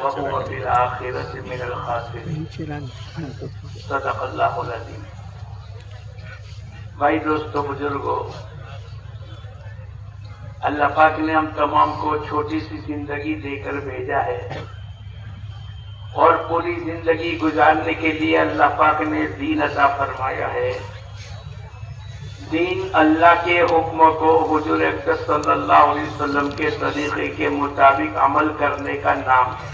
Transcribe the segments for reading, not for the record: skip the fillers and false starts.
وهو في الآخرة من الخاسرين صدق اللہ العظیم۔ بھائی دوستو بزرگو، اللہ پاک نے ہم تمام کو چھوٹی سی زندگی دے کر بھیجا ہے اور پوری زندگی گزارنے کے لیے اللہ پاک نے دین عطا فرمایا ہے۔ دین اللہ کے حکم کو حضور اقدس صلی اللہ علیہ وسلم کے طریقے کے مطابق عمل کرنے کا نام ہے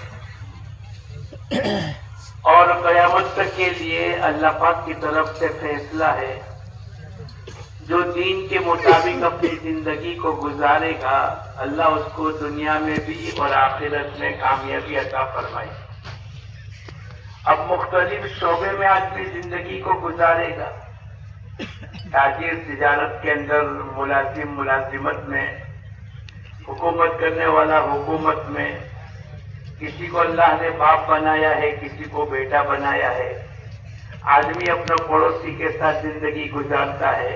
اور قیامت تک کے لیے اللہ پاک کی طرف سے فیصلہ ہے، جو دین کے مطابق اپنی زندگی کو گزارے گا اللہ اس کو دنیا میں بھی اور آخرت میں کامیابی عطا فرمائے۔ اب مختلف شعبے میں آدمی زندگی کو گزارے گا، تاجر تجارت کے اندر، ملازم ملازمت میں، حکومت کرنے والا حکومت میں، کسی کو اللہ نے باپ بنایا ہے، کسی کو بیٹا بنایا ہے۔ آدمی اپنے پڑوسی کے ساتھ زندگی گزارتا ہے،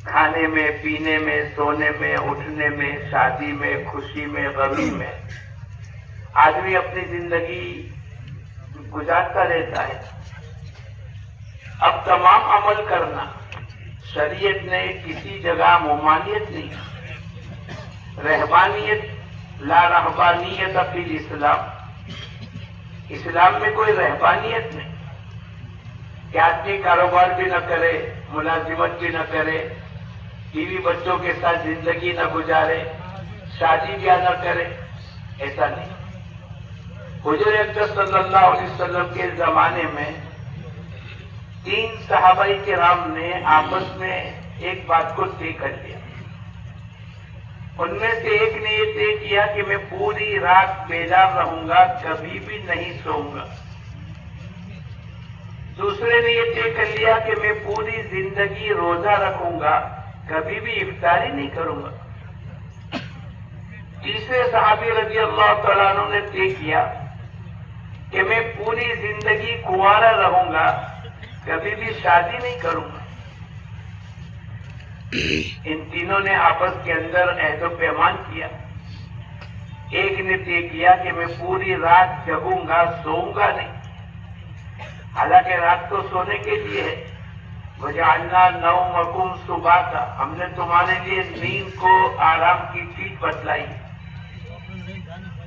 کھانے میں، پینے میں، سونے میں، اٹھنے میں، شادی میں، خوشی میں، غمی میں آدمی اپنی زندگی گزارتا رہتا ہے۔ اب تمام عمل کرنا، شریعت نے کسی جگہ ممانعت نہیں، رہبانیت لا رہبانیت فی الاسلام، اسلام میں کوئی رہبانیت نہیں کہ آدمی کاروبار بھی نہ کرے، ملازمت بھی نہ کرے، بیوی بچوں کے ساتھ زندگی نہ گزارے، شادی بیاہ نہ کرے، ایسا نہیں۔ حضور اقدس صلی اللہ علیہ وسلم کے زمانے میں 3 صحابہ کرام نے آپس میں ایک بات کو طے کر لیا۔ ان میں سے ایک نے یہ طے کیا کہ میں پوری رات بیدار رہوں گا، کبھی بھی نہیں سوؤں گا۔ دوسرے نے یہ طے کر لیا کہ میں پوری زندگی روزہ رکھوں گا، کبھی بھی افطاری نہیں کروں گا۔ تیسرے صحابی رضی اللہ تعالیٰ عنہ نے طے کیا کہ میں پوری زندگی کنوارا رہوں گا، کبھی بھی شادی نہیں کروں گا۔ ان تینوں نے آپس کے اندر عہد و پیمان کیا۔ ایک نے طے کیا کہ میں پوری رات جگوں گا، سوؤں گا نہیں، حالانکہ رات تو سونے کے لیے ہے۔ وَجَعَلْنَا نَوْمَكُمْ سُبَاتًا، ہم نے تمہارے لیے نیند کو آرام کی چیز بتلائی۔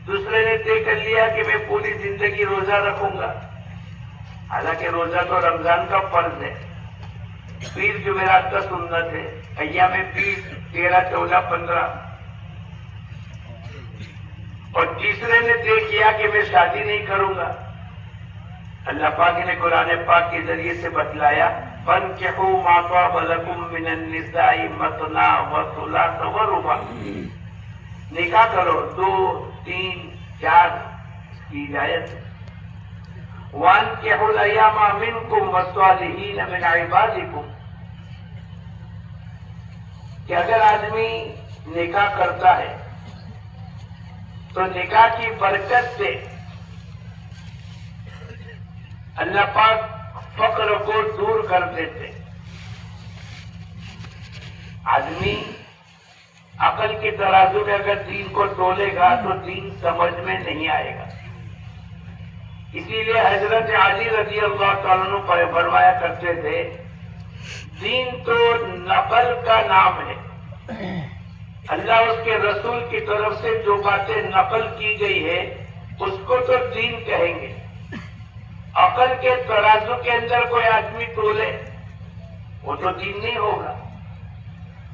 دوسرے نے طے کر لیا کہ میں پوری زندگی روزہ رکھوں گا، حالانکہ روزہ تو رمضان کا فرض ہے، پیر جمعرات کا سنت ہے، ایام پیر 13، 14، 15۔ اور تیسرے نے طے کیا کہ میں شادی نہیں کروں گا۔ اللہ پاک نے قرآن پاک کے ذریعے سے بتلایا، فَانكِحُوا مَا طَابَ لَكُم مِّنَ النِّسَاءِ مَثْنَىٰ وَثُلَاثَ وَرُبَاعَ، نکاح کرو 2، 3، 4 کی اجازت ہے۔ وَانكِحُوا الْأَيَامَ مِنكُمْ وَالصَّالِحِينَ مِنْ عِبَادِكُمْ، کہ اگر آدمی نکاح کرتا ہے تو نکاح کی برکت سے اللہ پاک فقر کو دور کر دیتے۔ آدمی عقل کے ترازو میں اگر دین کو تولے گا تو دین سمجھ میں نہیں آئے گا۔ اسی لیے حضرت علی رضی اللہ تعالیٰ عنہ فرمایا کرتے تھے، دین تو نقل کا نام ہے، اللہ اس کے رسول کی طرف سے جو باتیں نقل کی گئی ہے اس کو تو دین کہیں گے۔ عقل کے ترازو کے اندر کوئی آدمی تولے وہ تو دین نہیں ہوگا۔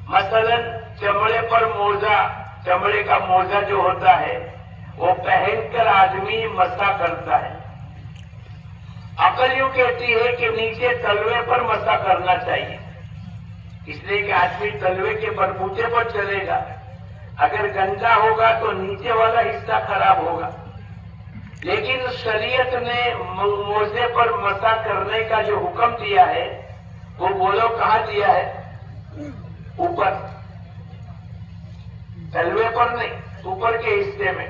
مثلا چمڑے پر موزہ، چمڑے کا موزہ جو ہوتا ہے وہ پہن کر آدمی مسح کرتا ہے، عقل یوں کہتی ہے کہ نیچے تلوے پر مسح کرنا چاہیے، اس لیے کہ آدمی تلوے کے بلبوتے پر چلے گا، اگر گندا ہوگا تو نیچے والا حصہ خراب ہوگا۔ لیکن شریعت نے موزے پر مسح کرنے کا جو حکم دیا ہے وہ بولو کہاں دیا ہے؟ اوپر، تلوے پر نہیں، اوپر کے حصے میں۔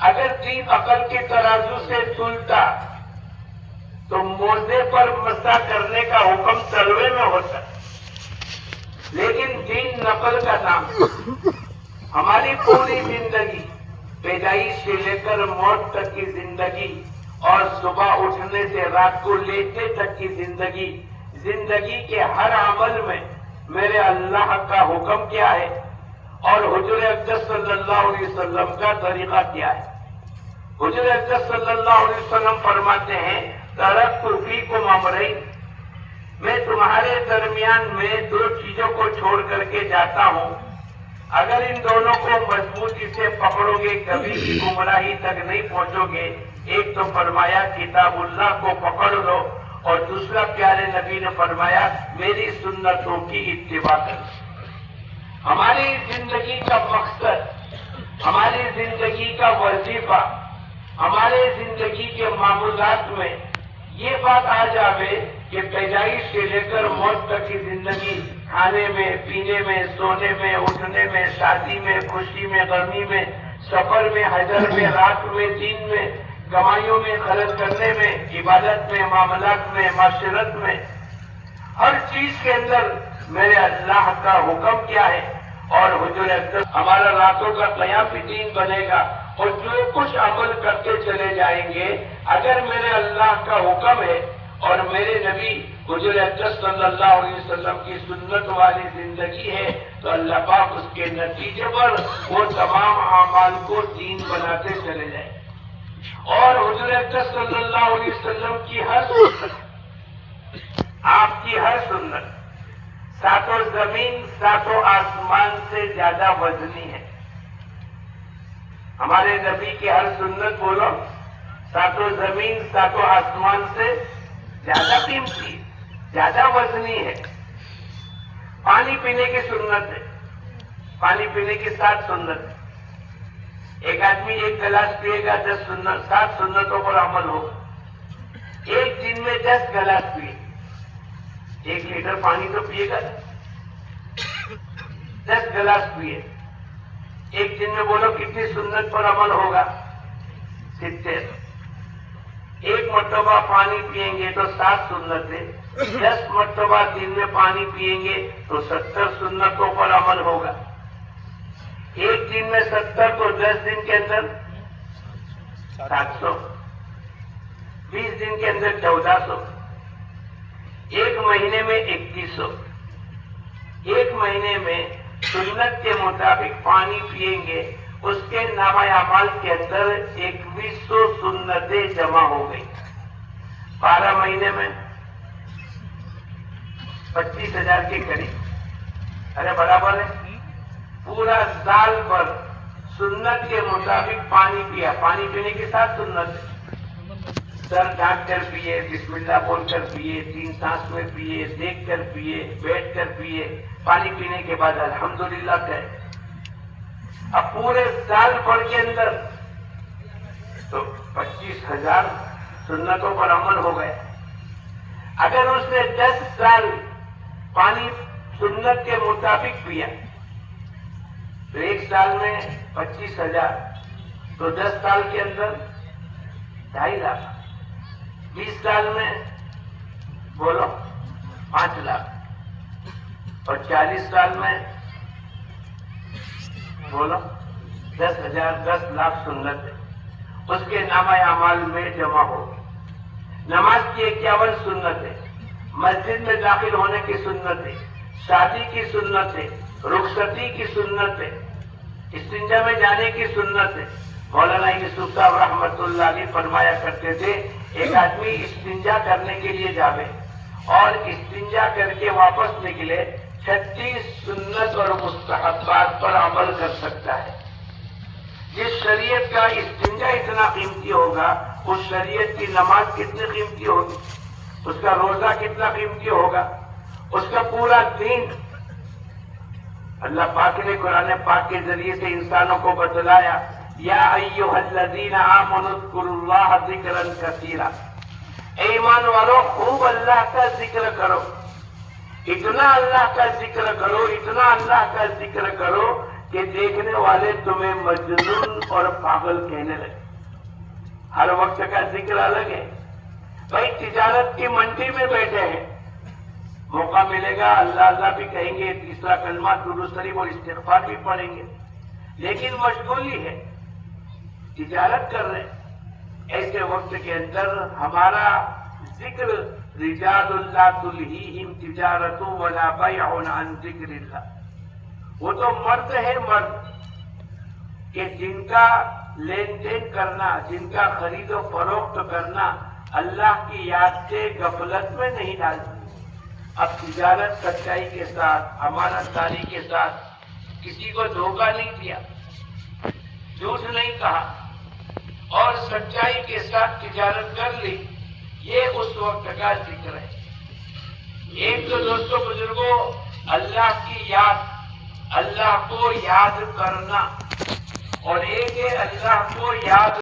اگر دین عقل کے ترازو سے تلتا تو موزے پر مسح کرنے کا حکم تلوے میں ہوتا، لیکن دین نقل کا نام ہے۔ ہماری پوری زندگی پیدائش سے لے کر موت تک کی زندگی اور صبح اٹھنے سے رات کو لیٹنے تک کی زندگی، زندگی کے ہر عمل میں میرے اللہ کا حکم کیا ہے اور حضور اقدس صلی اللہ علیہ وسلم کا طریقہ کیا ہے۔ حضور اقدس صلی اللہ علیہ وسلم فرماتے ہیں ترکت فیکم امرین، میں تمہارے درمیان میں دو چیزوں کو چھوڑ کر کے جاتا ہوں، اگر ان دونوں کو مضبوطی سے پکڑو گے کبھی بھی گمراہی تک نہیں پہنچو گے۔ ایک تو فرمایا کتاب اللہ کو پکڑ لو، اور دوسرا پیارے نبی نے فرمایا میری سنتوں کی اتباع کرو۔ ہماری زندگی کا مقصد، ہماری زندگی کا وظیفہ، ہمارے زندگی کے معمولات میں یہ بات آ جاوے کہ پیدائش سے لے کر موت تک کی زندگی، کھانے میں، پینے میں، سونے میں، اٹھنے میں، شادی میں، خوشی میں، غمی میں، سفر میں، حضر میں، رات میں، دن میں، کمائیوں میں، خرچ کرنے میں، عبادت میں، معاملات میں، معاشرت میں، ہر چیز کے اندر میرے اللہ کا حکم کیا ہے اور حضور اقدس ہمارا راتوں کا قیام بھی دین بنے گا، اور جو کچھ عمل کرتے چلے جائیں گے اگر میرے اللہ کا حکم ہے اور میرے نبی حضور اقدس صلی اللہ علیہ وسلم کی سنت والی زندگی ہے تو اللہ پاک اس کے نتیجے پر وہ تمام اعمال کو دین بناتے چلے جائیں۔ اور حضور اقدس صلی اللہ علیہ وسلم کی ہر سنت، آپ کی ہر سنت ساتوں زمین ساتوں آسمان سے زیادہ وزنی ہے۔ ہمارے نبی کی ہر سنت بولو ساتوں زمین ساتوں آسمان سے زیادہ قیمتی، زیادہ وزنی ہے۔ پانی پینے کی سنت ہے، پانی پینے کی 7 سنت ہے۔ ایک آدمی 1 گلاس پیے گا 7 سنتوں پر عمل ہوگا۔ ایک دن میں 10 گلاس پیے، 1 لیٹر پانی تو پیے گا، 10 گلاس پیے، ایک دن میں بولو کتنی سنت پر عمل ہوگا؟ 70۔ 1 مرتبہ پانی پئیں گے تو 7 سنتیں، 10 مرتبہ دن میں پانی پئیں گے تو 70 سنتوں پر عمل ہوگا۔ ایک دن میں 70 تو 10 دن کے اندر 700، 20 دن کے اندر 1400، ایک مہینے میں 2100۔ ایک مہینے میں سنت کے مطابق پانی پئیں گے اس کے نامہ اعمال کے اندر 2100 سنتیں جمع ہو گئی۔ 12 مہینے میں 25,000 کے قریب، ارے برابر ہے۔ پورا سال بھر سنت کے مطابق پانی پیا، پانی پینے کی 7 سنت ہے۔ سر ڈھانک کر پیے، بسم اللہ بول کر پیے، 3 سانس میں پیے، دیکھ کر پیے، بیٹھ کر پیے، پانی پینے کے بعد الحمدللہ کہے۔ اب پورے سال بھر کے اندر تو 25,000 سنتوں پر عمل ہو گئے۔ اگر اس نے 10 سال پانی سنت کے مطابق پیا تو 1 سال میں 25,000، تو 10 سال کے اندر 2.5 لاکھ، 20 سال میں بولو 5 لاکھ، اور 40 سال میں بولو 10,000، 10 لاکھ سنت ہے اس کے نامہ اعمال میں جمع ہوگی۔ نماز کی 51 سنت ہے، مسجد میں داخل ہونے کی سنت ہے، شادی کی سنت ہے، رخصتی کی سنت ہے، استنجا میں جانے کی سنت ہے۔ مولانا یوسف صاحب رحمت اللہ علیہ فرمایا کرتے تھے ایک آدمی استنجا کرنے کے لیے جاوے اور استنجا کر کے واپس نکلے 36 سنت اور مستحبات پر عمل کر سکتا ہے۔ جس شریعت کا استنجا اتنا قیمتی ہوگا اس شریعت کی نماز کتنی قیمتی ہوگی، اس کا روزہ کتنا قیمتی ہوگا، اس کا پورا دین۔ اللہ پاک نے قرآن پاک کے ذریعے سے انسانوں کو بتلایا یا ایھا الذین آمنوا اذکروا اللہ ذکرا کثیرا، اے ایمان والو خوب اللہ کا ذکر کرو، اتنا اللہ کا ذکر کرو، اتنا اللہ کا ذکر کرو کہ دیکھنے والے تمہیں مجنون اور پاگل کہنے لگے۔ ہر وقت کا ذکر الگ ہے۔ بھائی تجارت کی منڈی میں بیٹھے ہیں، موقع ملے گا اللہ اللہ بھی کہیں گے، تیسرا کلمہ درود شریف اور استغفار بھی پڑھیں گے، لیکن مشغولی ہے، تجارت کر رہے ہیں، ایسے وقت کے اندر ہمارا ذکر رجال اللہ تلہیہم تجارت ولا بیع عن ذکر اللہ، وہ تو مرد ہے مرد کہ جن کا لین دین کرنا، جن کا خرید و فروخت کرنا اللہ کی یاد سے غفلت میں نہیں ڈالتے۔ اب تجارت سچائی کے ساتھ، امانت داری کے ساتھ، کسی کو دھوکہ نہیں دیا، جھوٹ نہیں کہا اور سچائی کے ساتھ تجارت کر لی، یہ اس وقت کا ذکر ہے۔ ایک تو دوستوں بزرگوں اللہ کی یاد، اللہ کو یاد کرنا، اور ایک ہے اللہ کو یاد